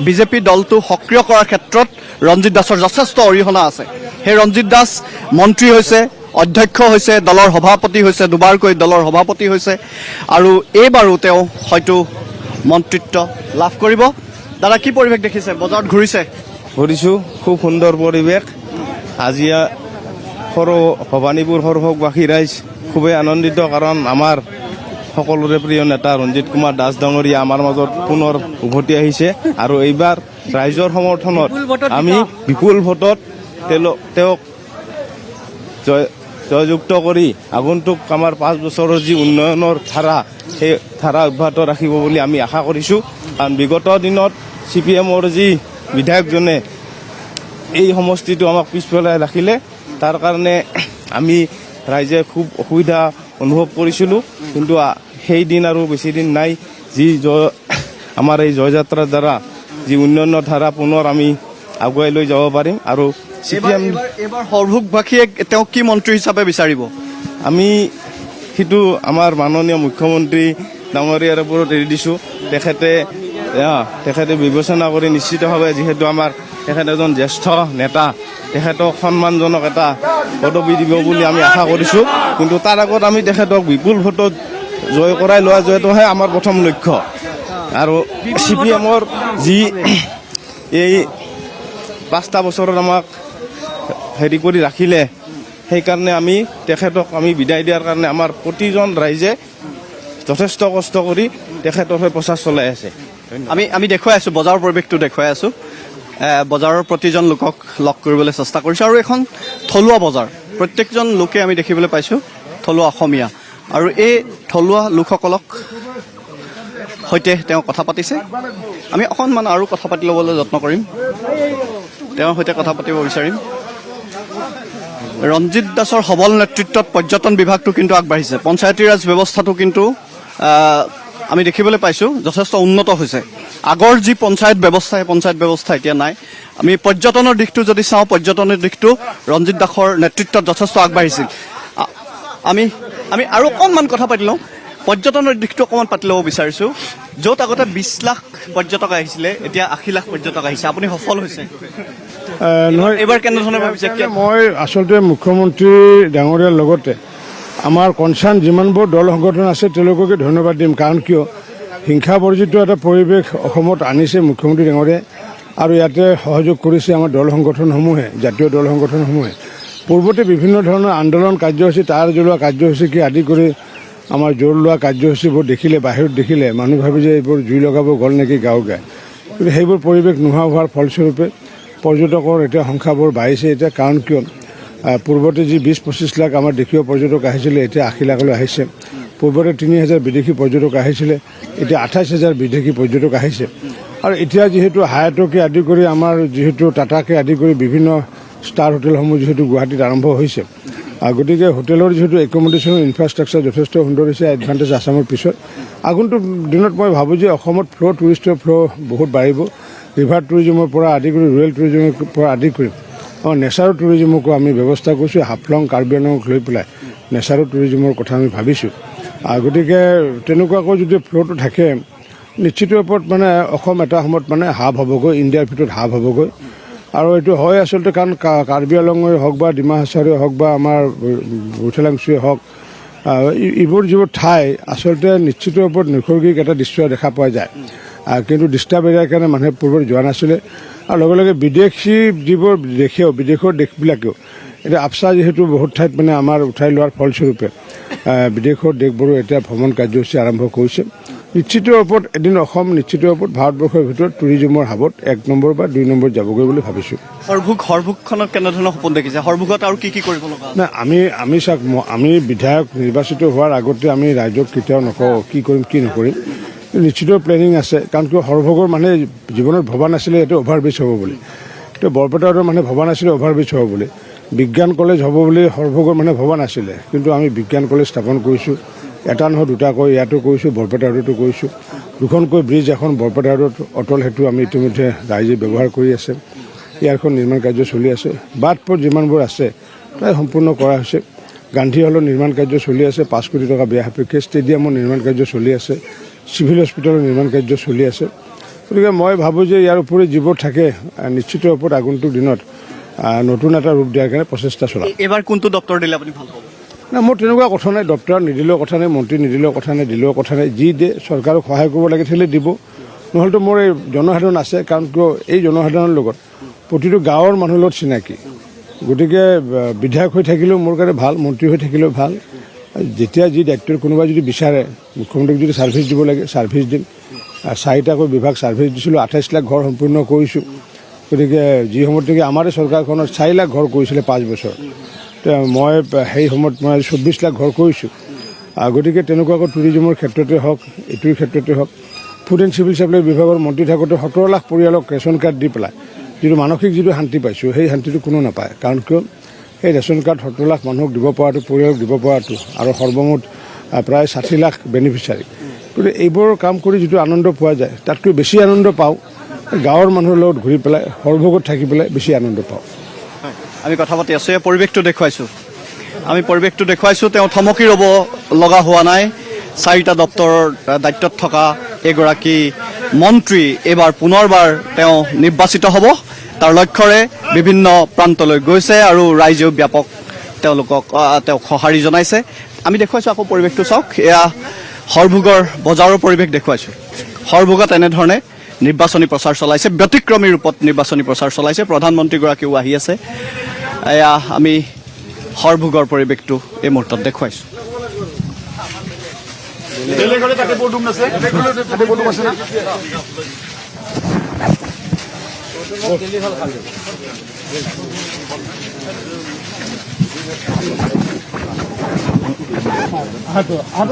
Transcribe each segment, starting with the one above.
BJP দলটো সক্ৰিয় কৰাৰ ক্ষেত্ৰত ৰঞ্জিত দাসৰ যথেষ্ট অৰিহণা আছে। সেই ৰঞ্জিত দাস মন্ত্ৰী হৈছে, অধ্যক্ষ হৈছে, দলৰ সভাপতি হৈছে, দুবাৰকৈ দলৰ সভাপতি হৈছে আৰু এইবাৰো তেওঁ হয়তো মন্ত্ৰিত্ব লাভ কৰিব। দাদা, কি পৰিৱেশ দেখিছে? বজাৰত ঘূৰিছে? ঘূৰিছোঁ, খুব সুন্দৰ পৰিৱেশ। আজি সৰু ভৱানীপুৰ সৰভোগবাসী ৰাইজ খুবেই আনন্দিত, কাৰণ আমাৰ সকলোৰে প্ৰিয় নেতা ৰঞ্জিত কুমাৰ দাস ডাঙৰীয়া আমাৰ মাজত পুনৰ উভতি আহিছে আৰু এইবাৰ ৰাইজৰ সমৰ্থনত আমি বিপুল ভোটত তেওঁক জয়যুক্ত কৰি আগন্তুক আমাৰ 5 বছৰৰ যি উন্নয়নৰ ধাৰা, সেই ধাৰা অব্যাহত ৰাখিব বুলি আমি আশা কৰিছোঁ। কাৰণ বিগত দিনত CPMৰ যি বিধায়কজনে এই সমষ্টিটো আমাক পিছফালে ৰাখিলে, তাৰ কাৰণে আমি ৰাইজে খুব অসুবিধা অনুভৱ কৰিছিলোঁ। কিন্তু সেই দিন আৰু বেছি দিন নাই, যি আমাৰ এই জয়যাত্ৰাৰ দ্বাৰা যি উন্নয়নৰ ধাৰা পুনৰ আমি আগুৱাই লৈ যাব পাৰিম। আৰু CPM এইবাৰ সৰভোগবাসীয়ে তেওঁক কি মন্ত্ৰী হিচাপে বিচাৰিব? আমি সেইটো আমাৰ মাননীয় মুখ্যমন্ত্ৰী ডাঙৰীয়াৰ ওপৰত এৰি দিছোঁ। তেখেতে বিবেচনা কৰি নিশ্চিতভাৱে, যিহেতু তেখেত এজন জ্যেষ্ঠ নেতা, তেখেতক সন্মানজনক এটা পদবী দিব বুলি আমি আশা কৰিছোঁ। কিন্তু তাৰ আগত আমি তেখেতক বিপুল ভোটত জয় কৰাই লোৱা যোৱাটোহে আমাৰ প্ৰথম লক্ষ্য। আৰু CPMৰ যি এই 5টা বছৰত আমাক হেৰি কৰি ৰাখিলে, সেইকাৰণে আমি তেখেতক বিদায় দিয়াৰ কাৰণে আমাৰ প্ৰতিজন ৰাইজে যথেষ্ট কষ্ট কৰি তেখেতৰ হৈ প্ৰচাৰ চলাই আছে। আমি দেখুৱাই আছোঁ, বজাৰৰ পৰিৱেশটো দেখুৱাই আছোঁ। বজাৰৰ প্ৰতিজন লোকক লগ কৰিবলৈ চেষ্টা কৰিছোঁ আৰু এখন থলুৱা বজাৰ, প্ৰত্যেকজন লোকে আমি দেখিবলৈ পাইছোঁ থলুৱা অসমীয়া, আৰু এই থলুৱা লোকসকলক সৈতে তেওঁ কথা পাতিছে। আমি অকণমান আৰু কথা পাতি ল'বলৈ যত্ন কৰিম, তেওঁৰ সৈতে কথা পাতিব বিচাৰিম। ৰঞ্জিত দাসৰ সবল নেতৃত্বত পৰ্যটন বিভাগটো কিন্তু আগবাঢ়িছে। পঞ্চায়তী ৰাজ ব্যৱস্থাটো কিন্তু আমি দেখিবলৈ পাইছোঁ যথেষ্ট উন্নত হৈছে। আগৰ যি পঞ্চায়ত ব্যৱস্থা, সেই পঞ্চায়ত ব্যৱস্থা এতিয়া নাই। আমি পৰ্যটনৰ দিশটো যদি চাওঁ, পৰ্যটনৰ দিশটো ৰঞ্জিত দাসৰ নেতৃত্বত যথেষ্ট আগবাঢ়িছিল। আমি আৰু অকণমান কথা পাতি লওঁ, পৰ্যটনৰ দিশটো অকণমান পাতি ল'ব বিচাৰিছোঁ। য'ত আগতে 20 লাখ পৰ্যটক আহিছিলে, এতিয়া 80 লাখ পৰ্যটক আহিছে। আপুনি সফল হৈছে নহয়? এইবাৰ কেনেধৰণে ভাবিছে? মই আচলতে মুখ্যমন্ত্ৰী ডাঙৰীয়াৰ লগতে আমাৰ কনচাৰ্ণ যিমানবোৰ দল সংগঠন আছে তেওঁলোককে ধন্যবাদ দিম। কাৰণ কিয়, হিংসা বৰ্জিত এটা পৰিৱেশ অসমত আনিছে মুখ্যমন্ত্ৰী ডাঙৰীয়াই, আৰু ইয়াতে সহযোগ কৰিছে আমাৰ দল সংগঠনসমূহে, জাতীয় দল সংগঠনসমূহে। পূৰ্বতে বিভিন্ন ধৰণৰ আন্দোলন কাৰ্যসূচী, তাঁৰ জ্বলোৱা কাৰ্যসূচীকে আদি কৰি আমাৰ জোৰ লোৱা কাৰ্যসূচীবোৰ দেখিলে, বাহিৰত দেখিলে মানুহ ভাবে যে এইবোৰ জুই লগাব গ'ল নেকি গাঁও গায়। কিন্তু সেইবোৰ পৰিৱেশ নোহোৱা হোৱাৰ ফলস্বৰূপে পৰ্যটকৰ এতিয়া সংখ্যাবোৰ বাঢ়িছে। এতিয়া কাৰণ কিয়, পূৰ্বতে যি 20-25 লাখ আমাৰ দেশীয় পৰ্যটক আহিছিলে, এতিয়া 80 লাখলৈ আহিছে। পূৰ্বতে 3000 বিদেশী পৰ্যটক আহিছিলে, এতিয়া 28,000 বিদেশী পৰ্যটক আহিছে। আৰু এতিয়া যিহেতু হায়াটকে আদি কৰি আমাৰ যিহেতু টাটাকে আদি কৰি বিভিন্ন ষ্টাৰ হোটেলসমূহ যিহেতু গুৱাহাটীত আৰম্ভ হৈছে, গতিকে হোটেলৰ যিহেতু একমডেশ্যনৰ ইনফ্ৰাষ্ট্ৰাকচাৰ যথেষ্ট সুন্দৰ হৈছে এডভান্টেজ আছামৰ পিছত। আগন্তুক দিনত মই ভাবোঁ যে অসমত টুৰিষ্টৰ বহুত বাঢ়িব। ৰিভাৰ টুৰিজমৰ পৰা আদি কৰি ৰুৰেল টুৰিজমৰ পৰা আদি কৰি আমাৰ নেচাৰেল টুৰিজমকো আমি ব্যৱস্থা কৰিছোঁ। হাফলং, কাৰ্বি আংলঙক লৈ পেলাই নেচাৰেল টুৰিজমৰ কথা আমি ভাবিছোঁ। গতিকে তেনেকুৱাকৈ যদি ফ্ল'টো থাকে, নিশ্চিত ওপৰত অসম এটা সময়ত হাব হ'বগৈ, ইণ্ডিয়াৰ ভিতৰত হাব হ'বগৈ। আৰু এইটো হয় আচলতে, কাৰণ কাৰ্বি আংলঙেই হওক বা ডিমা হাছাওৱেই হওক বা আমাৰ বুঠালাংছুৱেই হওক, এইবোৰ যিবোৰ ঠাই আচলতে নিশ্চিত ওপৰত নৈসৰ্গিক এটা দৃশ্য দেখা পোৱা যায়। কিন্তু ডিষ্টাৰ্ব এৰিয়াৰ কাৰণে মানুহে পূৰ্বত যোৱা নাছিলে। আৰু লগে লগে বিদেশী যিবোৰ বিদেশৰ দেশবিলাকেও এতিয়া আফছা যিহেতু বহুত ঠাইত আমাৰ উঠাই লোৱাৰ ফলস্বৰূপে বিদেশৰ দেশবোৰো এতিয়া ভ্ৰমণ কাৰ্যসূচী আৰম্ভ কৰিছে। নিশ্চিত ওপৰত এদিন অসম নিশ্চিত ওপৰত ভাৰতবৰ্ষৰ ভিতৰত টুৰিজমৰ হাবত 1 নম্বৰ বা 2 নম্বৰ যাবগৈ বুলি ভাবিছোঁ। সৰভোগখনত কেনেধৰণৰ সপোন দেখিছে? সৰভোগত আৰু কি কৰিব লগা? নাই, আমি চাওক, আমি বিধায়ক নিৰ্বাচিত হোৱাৰ আগতে আমি ৰাইজক কেতিয়াও নকওঁ কি কৰিম কি নকৰিম। নিশ্চিত প্লেনিং আছে, কাৰণ কিয় সৰভোগৰ জীৱনত ভবা নাছিলে এইটো অভাৰব্ৰিজ হ'ব বুলি। তো বৰপেটাৰ ভবা নাছিলে অভাৰব্ৰিজ হ'ব বুলি। বিজ্ঞান কলেজ হ'ব বুলি সৰভোগৰ ভবা নাছিলে, কিন্তু আমি বিজ্ঞান কলেজ স্থাপন কৰিছোঁ। এটা নহয় দুটাকৈ ইয়াতো কৰিছোঁ, বৰপেটা ৰোডতো কৰিছোঁ। 2খনকৈ ব্ৰিজ, এখন বৰপেটা ৰোড অটল সেতু আমি ইতিমধ্যে ৰাইজে ব্যৱহাৰ কৰি আছে। ইয়াৰখন নিৰ্মাণ কাৰ্য চলি আছে। বাট পথ যিমানবোৰ আছে প্ৰায় সম্পূৰ্ণ কৰা হৈছে। গান্ধী হলৰ নিৰ্মাণ কাৰ্য চলি আছে, 5 কোটি টকা ব্যয় সাপেক্ষে। ষ্টেডিয়ামৰ নিৰ্মাণ কাৰ্য চলি আছে, চিভিল হস্পিটেলৰ নিৰ্মাণ কাৰ্য চলি আছে। গতিকে মই ভাবোঁ যে ইয়াৰ উপৰি যিবোৰ থাকে নিশ্চিত ৰূপত আগন্তুক দিনত নতুন এটা ৰূপ দিয়াৰ কাৰণে প্ৰচেষ্টা চলাম। এইবাৰ কোনটো দপ্তৰ দিলে আপুনি ভাল হ'ব? না, মোৰ তেনেকুৱা কথা নাই। ডক্টৰ নিদিলেও কথা নাই, মন্ত্ৰী নিদিলেও কথা নাই, দিলেও কথা নাই। যি দিয়ে চৰকাৰক সহায় কৰিব লাগে থাকিলে দিব, নহ'লেতো মোৰ এই জনসাধাৰণ আছে। কাৰণ কিয় এই জনসাধাৰণৰ লগত প্ৰতিটো গাঁৱৰ মানুহৰ লগত চিনাকি। গতিকে বিধায়ক হৈ থাকিলেও মোৰ কাৰণে ভাল, মন্ত্ৰী হৈ থাকিলেও ভাল। যেতিয়া যি দায়িত্বৰ কোনোবাই যদি বিচাৰে মুখ্যমন্ত্ৰীক যদি ছাৰ্ভিচ দিব লাগে ছাৰ্ভিচ দিম। 4টাকৈ বিভাগ ছাৰ্ভিচ দিছিলোঁ, 28 লাখ ঘৰ সম্পূৰ্ণ কৰিছোঁ। গতিকে যি সময়ত নেকি আমাৰ চৰকাৰখনত 4 লাখ ঘৰ কৰিছিলে 5 বছৰ, মই সেই সময়ত মই 24 লাখ ঘৰ কৰিছোঁ। গতিকে তেনেকুৱাকৈ টুৰিজমৰ ক্ষেত্ৰতে হওক, এইটোৰ ক্ষেত্ৰতে হওক, ফুড এণ্ড চিভিল ছাপ্লাই বিভাগৰ মন্ত্ৰী থাকোঁতে 17 লাখ পৰিয়ালক ৰেচন কাৰ্ড দি পেলাই যিটো মানসিক যিটো শান্তি পাইছোঁ, সেই শান্তিটো কোনো নাপায়। কাৰণ কিয় সেই ৰেচন কাৰ্ড 17 লাখ মানুহক দিব পৰাটো, পৰিয়ালক দিব পৰাটো, আৰু সৰ্বমুঠ প্ৰায় 60 লাখ বেনিফিচিয়াৰী। গতিকে এইবোৰ কাম কৰি যিটো আনন্দ পোৱা যায়, তাতকৈ বেছি আনন্দ পাওঁ গাঁৱৰ মানুহৰ লগত ঘূৰি পেলাই, সৰভোগত থাকি পেলাই বেছি আনন্দ পাওঁ। আমি কথা পাতি আছোঁ, পৰিৱেশটো দেখুৱাইছোঁ। তেওঁ থমকি ৰ'ব লগা হোৱা নাই। 4টা দপ্তৰৰ দায়িত্বত থকা এগৰাকী মন্ত্ৰী এইবাৰ পুনৰবাৰ তেওঁ নিৰ্বাচিত হ'ব। তাৰ লক্ষ্যৰে বিভিন্ন প্ৰান্তলৈ গৈছে আৰু ৰাইজেও ব্যাপক তেওঁক সঁহাৰি জনাইছে। আমি দেখুৱাইছোঁ, আকৌ পৰিৱেশটো চাওক। এয়া সৰভোগৰ বজাৰৰ পৰিৱেশ দেখুৱাইছোঁ। সৰভোগত এনেধৰণে নিৰ্বাচনী প্ৰচাৰ চলাইছে, ব্যতিক্ৰমী ৰূপত নিৰ্বাচনী প্ৰচাৰ চলাইছে। প্ৰধানমন্ত্ৰীগৰাকীও আহি আছে। এয়া আমি সৰভোগৰ পৰিৱেশটো এই মুহূৰ্তত দেখুৱাইছোঁ।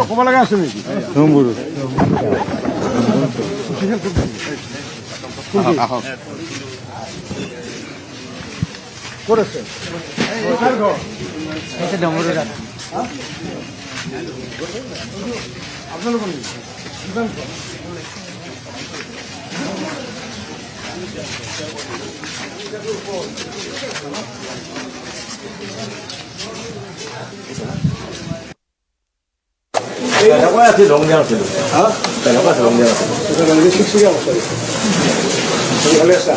ক'ব লগা আছে নেকি? ক'ত আছে? আপোনালোকৰ নেকি? তেনেকুৱা আছিল ৰং দিয়া নাছিলোঁ। তেনেকুৱা আছিল ৰং দিয়া নাছিলোঁ। ভালে আছা?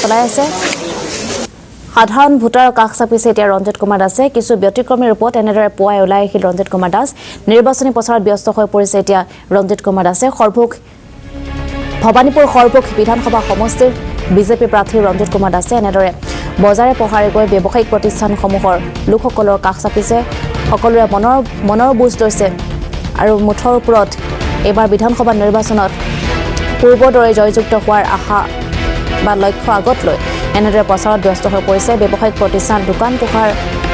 চলাই আছে। সাধাৰণ ভোটাৰৰ কাষ চাপিছে এতিয়া ৰঞ্জিত কুমাৰ দাসে। কিছু ব্যতিক্ৰমী ৰূপত এনেদৰে পুৱাই ওলাই আহিল ৰঞ্জিত কুমাৰ দাস। নিৰ্বাচনী প্ৰচাৰত ব্যস্ত হৈ পৰিছে এতিয়া ৰঞ্জিত কুমাৰ দাসে। ভৱানীপুৰ সৰভোগ বিধানসভা সমষ্টিৰ বিজেপি প্ৰাৰ্থী ৰঞ্জিত কুমাৰ দাসে এনেদৰে বজাৰে পহাৰে গৈ ব্যৱসায়িক প্ৰতিষ্ঠানসমূহৰ লোকসকলৰ কাষ চাপিছে। সকলোৰে মনৰ বুজ লৈছে আৰু মুঠৰ ওপৰত এইবাৰ বিধানসভা নিৰ্বাচনত পূৰ্বৰ দৰে জয়যুক্ত হোৱাৰ আশা বা লক্ষ্য আগত লৈ এনেদৰে প্ৰচাৰত ব্যস্ত হৈ পৰিছে। ব্যৱসায়িক প্ৰতিষ্ঠান, দোকান পোহাৰ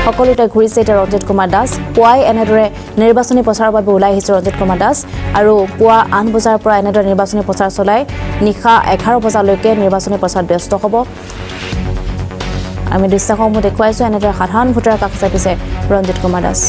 সকলোতে ঘূৰিছে এতিয়া ৰঞ্জিত কুমাৰ দাস। পুৱাই এনেদৰে নিৰ্বাচনী প্ৰচাৰৰ বাবে ওলাই আহিছে ৰঞ্জিত কুমাৰ দাস আৰু পুৱা 8 বজাৰ পৰা এনেদৰে নিৰ্বাচনী প্ৰচাৰ চলাই নিশা 11 বজালৈকে নিৰ্বাচনী প্ৰচাৰত ব্যস্ত হ'ব। আমি দৃশ্যসমূহ দেখুৱাইছোঁ। এনেদৰে সাধাৰণ ভোটাৰৰ কাষ চাপিছে ৰঞ্জিত কুমাৰ দাস।